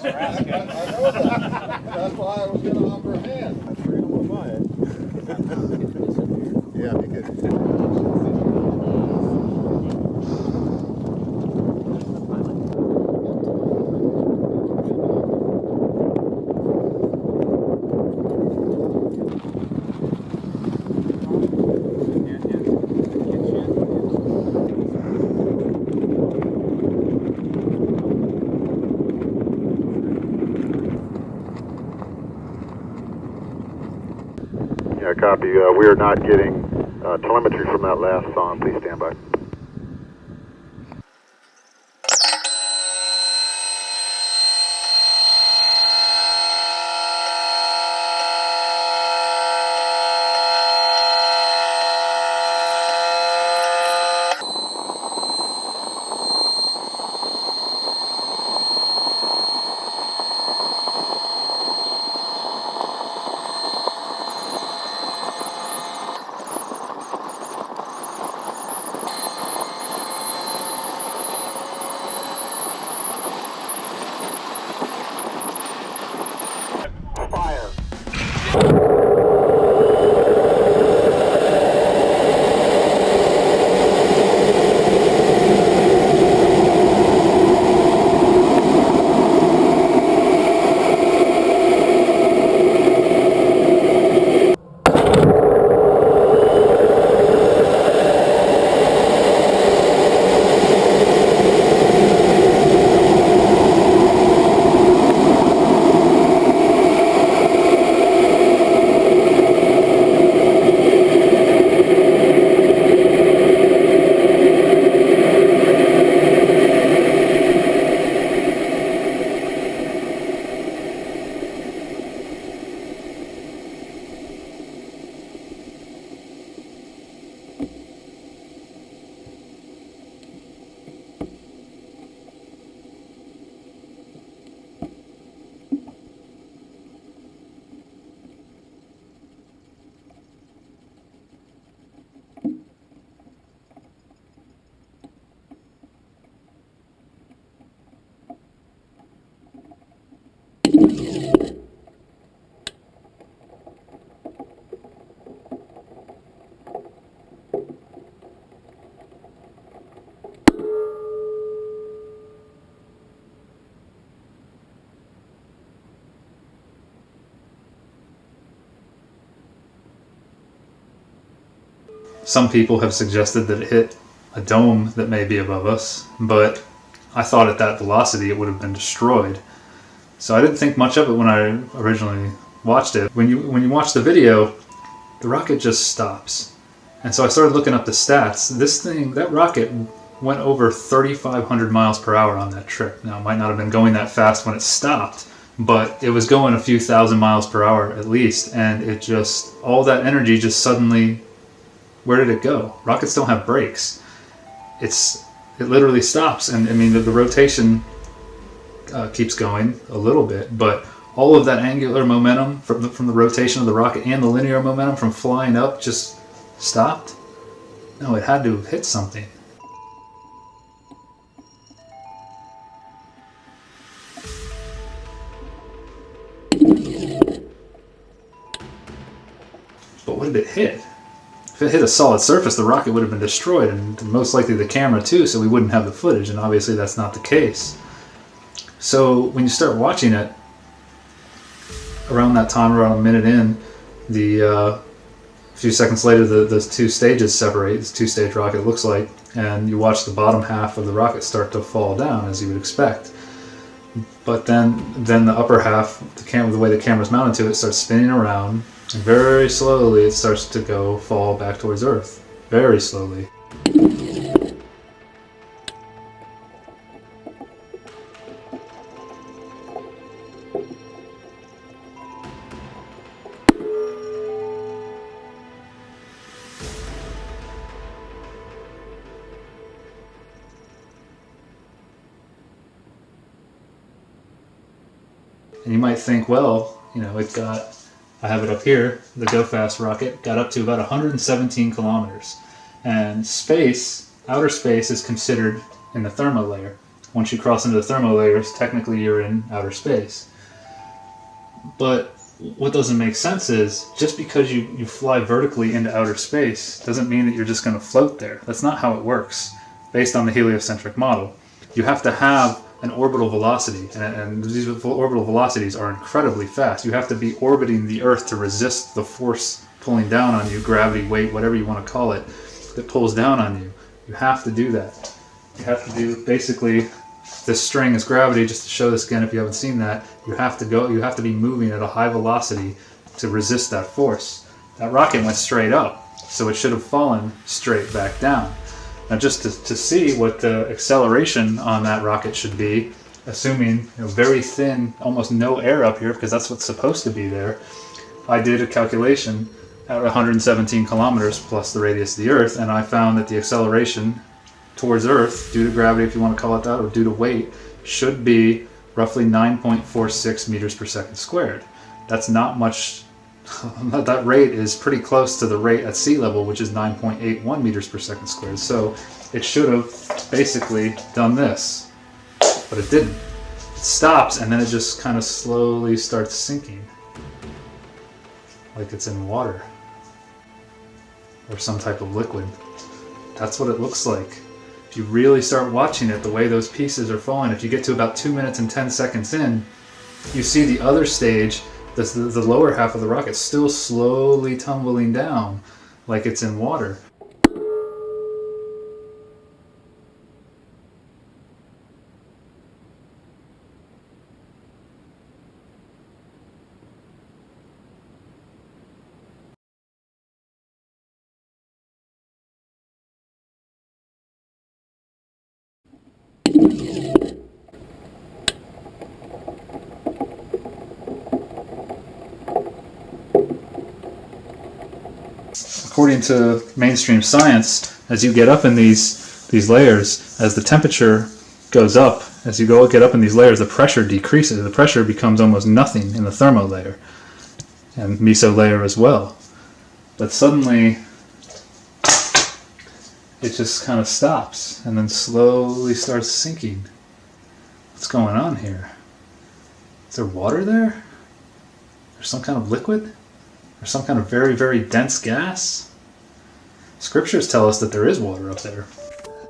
I know that. That's why I was going to offer a hand. I'm sure you don't want to buy it. Yeah, because Yeah, copy. We are not getting telemetry from that last song. Please stand by. Some people have suggested that it hit a dome that may be above us, but I thought at that velocity it would have been destroyed. So I didn't think much of it when I originally watched it. When you watch the video, the rocket just stops. And so I started looking up the stats. That rocket went over 3,500 miles per hour on that trip. Now, it might not have been going that fast when it stopped, but it was going a few thousand miles per hour at least, and it just, all that energy just suddenly, where did it go? Rockets don't have brakes. It literally stops, and I mean the rotation keeps going a little bit, but all of that angular momentum from the rotation of the rocket and the linear momentum from flying up just stopped. No, it had to have hit something. But what did it hit? If it hit a solid surface, the rocket would have been destroyed, and most likely the camera too, so we wouldn't have the footage, and obviously that's not the case. So when you start watching it, around that time, around a minute in, a few seconds later those two stages separate. This two-stage rocket looks like, and you watch the bottom half of the rocket start to fall down, as you would expect. But then the upper half, the way the camera's mounted to it, starts spinning around, and very slowly it starts to fall back towards Earth. Very slowly. And you might think, well, I have it up here, the Go Fast rocket got up to about 117 kilometers. And outer space is considered in the thermal layer. Once you cross into the thermal layers, technically you're in outer space. But what doesn't make sense is, just because you fly vertically into outer space doesn't mean that you're just going to float there. That's not how it works, based on the heliocentric model. You have to have an orbital velocity, and these orbital velocities are incredibly fast. You have to be orbiting the Earth to resist the force pulling down on you, gravity, weight, whatever you want to call it, that pulls down on you. You have to do that. You have to do, basically, this string is gravity. Just to show this again, if you haven't seen that, you have to be moving at a high velocity to resist that force. That rocket went straight up, so it should have fallen straight back down. Now, just to see what the acceleration on that rocket should be, assuming very thin, almost no air up here, because that's what's supposed to be there, I did a calculation at 117 kilometers plus the radius of the Earth, and I found that the acceleration towards Earth, due to gravity, if you want to call it that, or due to weight, should be roughly 9.46 meters per second squared. That's not much. That rate is pretty close to the rate at sea level, which is 9.81 meters per second squared. So it should have basically done this, but it didn't. It stops, and then it just kind of slowly starts sinking, like it's in water or some type of liquid. That's what it looks like. If you really start watching it, the way those pieces are falling, if you get to about 2 minutes and 10 seconds in, you see the other stage, the lower half of the rocket, still slowly tumbling down like it's in water. According to mainstream science, as you get up in these layers, as the temperature goes up, as you get up in these layers, the pressure decreases. The pressure becomes almost nothing in the thermo layer and meso layer as well. But suddenly, it just kind of stops and then slowly starts sinking. What's going on here? Is there water there? There's some kind of liquid? Or some kind of very, very dense gas? Scriptures tell us that there is water up there.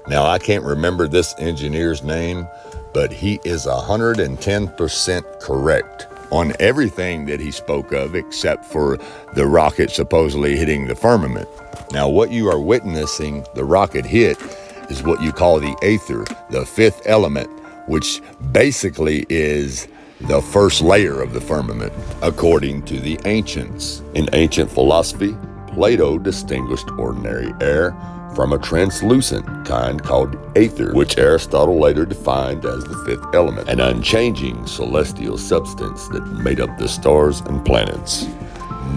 Now, I can't remember this engineer's name, but he is 110% correct on everything that he spoke of except for the rocket supposedly hitting the firmament. Now, what you are witnessing the rocket hit is what you call the Aether, the fifth element, which basically is the first layer of the firmament, according to the ancients. In ancient philosophy, Plato distinguished ordinary air from a translucent kind called Aether, which Aristotle later defined as the fifth element, an unchanging celestial substance that made up the stars and planets.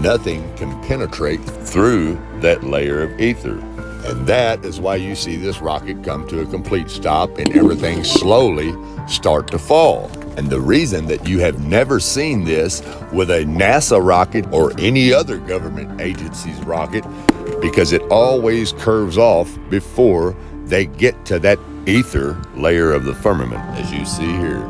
Nothing can penetrate through that layer of ether. And that is why you see this rocket come to a complete stop and everything slowly start to fall. And the reason that you have never seen this with a NASA rocket or any other government agency's rocket, because it always curves off before they get to that ether layer of the firmament. As you see here,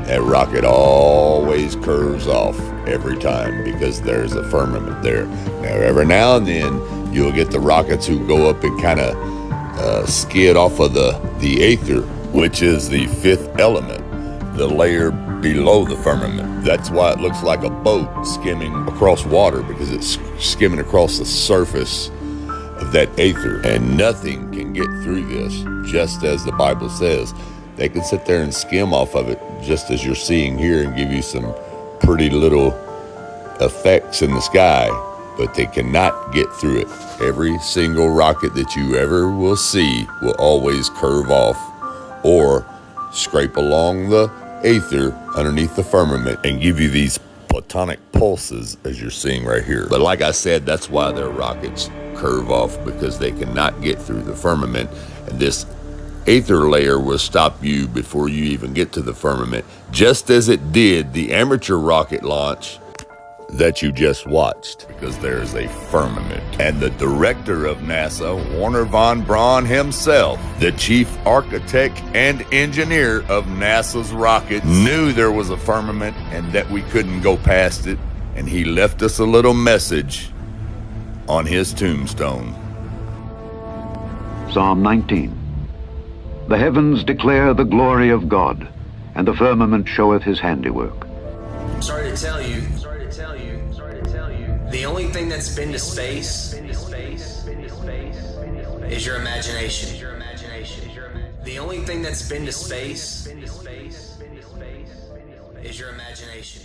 that rocket always curves off every time because there's a firmament there. Now, every now and then, you'll get the rockets who go up and kind of skid off of the Aether, which is the fifth element, the layer below the firmament. That's why it looks like a boat skimming across water, because it's skimming across the surface of that Aether. And nothing can get through this, just as the Bible says. They can sit there and skim off of it, just as you're seeing here, and give you some pretty little effects in the sky, but they cannot get through it. Every single rocket that you ever will see will always curve off or scrape along the Aether underneath the firmament and give you these platonic pulses as you're seeing right here. But like I said, that's why their rockets curve off, because they cannot get through the firmament, and this Aether layer will stop you before you even get to the firmament, just as it did the amateur rocket launch that you just watched, because there's a firmament. And the director of NASA, Wernher von Braun himself, the chief architect and engineer of NASA's rockets, knew there was a firmament and that we couldn't go past it. And he left us a little message on his tombstone. Psalm 19. The heavens declare the glory of God, and the firmament showeth his handiwork. Sorry to tell you, the only thing that's been to space is your imagination. The only thing that's been to space is your imagination.